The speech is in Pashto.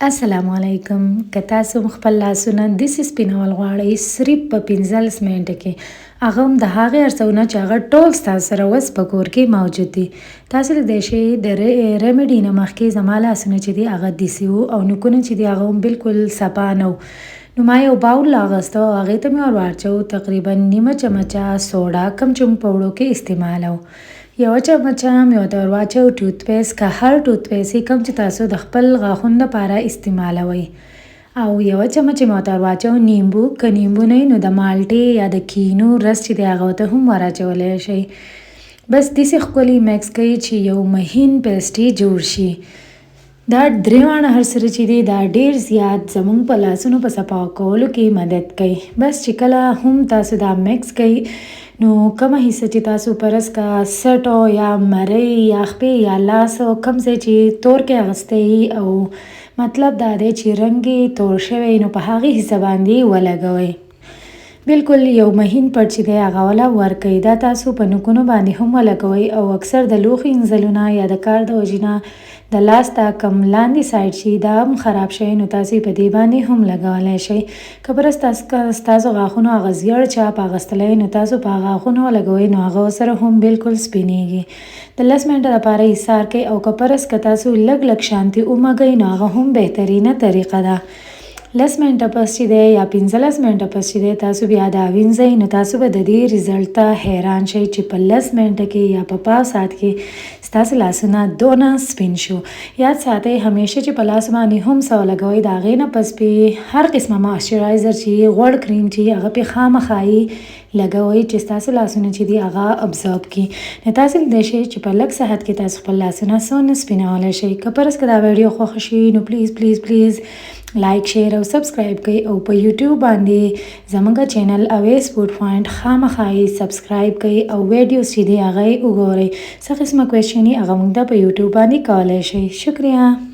السلام علیکم. که تاسو خپل لاسونه داسې سپینول غواړئ صرف په 15 منټه کې، هغه هم د هغې ارڅونه چې هغه ټول ستاسو سره اوس په کور کې موجود دي. تاسو له دې شی د ریمیډي نه مخکې زما لاسونه چې دي هغه داسې وو او نوکونه چې دي هغه هم بالکل صفا نه وو. نو ما یو باول راغسته او هغې ته مې ور واچو تقریبا نیمه چمچه سوډا، کم چې موږ په وړو کې استعمالوو. یوه چمچه مې ورته ور واچو ټوتپیسټ، که هر ټوتپیسټ کوم چې تاسو د خپل غاښونو دپاره استعمالوئ. او یوه چمچه مې ورته ور واچو نیمبو، که نیمبو نه وي نو د مالټې یا د کینو رس چې دی هغه ورته هم ور اچولی شئ. بس داسې ښکلي میکس کړئ چې یو مهین پیسټ جوړ شي. دا درې واړه هر سره چې دی دا ډېر زیات زموږ په لاسونو په صفا کولو کې مدد کوي. بس چې کله هم تاسو دا میکس کوئ نو کومه حصه چې تاسو پرس کا سټو یا مرۍ یا خپې یا لاس کوم ځای چې تور کې اغوستی او مطلب دا دی چې رنګ یې تور شوی نو په هغې حصه باندې ولګوئ. بالکل یو مهین پټ چې دی هغه وله ورکوئ. دا تاسو په نوکونو باندې هم ولګوئ او اکثر د لوښي انځلونه یا د کار د وجې نه د لاس دا کم لاندې سایډ چې دا هم خراب شوی نو تاسو په دې باندې هم لګولی شئ. که پرس ستاسو غاښونو هغه زیړ چاپ اخیستلی نو تاسو په هغه غاښونو ولګوئ نو هغه ورسره هم بالکل سپینېږي. د 10 منټه لپاره ایسار کړئ او که پرس که تاسو لږ لږ شانتي ومږئ نو هغه هم بهترینه طریقه ده. 10 منټه پس چې دی یا 15 منټه پس چې دی تاسو بیا دا وینځئ نو تاسو به د دې ریزلټ ته حیران شئ چې په 10 منټه کې یا په 5 ساعت کې ستاسو لاسونه دونه سپین شو. یاد ساتئ همیشه چې په لاس باندې هم څه ولګوئ، د هغې نه پس پې هر قسمه موئسچرایزر چې غوړ کریم چې هغه پې خامخا لګوئ چې ستاسو لاسونه چې دي هغه ابزورب کړي. نو تاسو لیدلی شئ چې په لږ صحت کې تاسو خپل لاسونه څونه سپینولی شئ. که پرس که دا ویډیو خوښه شي نو پلیز لایک، شیر او سبسکرایب کړئ او په یوټیوب باندې زموږ چینل اویس فوډ پوینټ خامخا سبسکرایب کړئ او ویډیوز چې دي هغه یې وګورئ. څه قسمه کوېسچن یې هغه موږ ته په یوټیوب باندې کولی شئ. شکریه.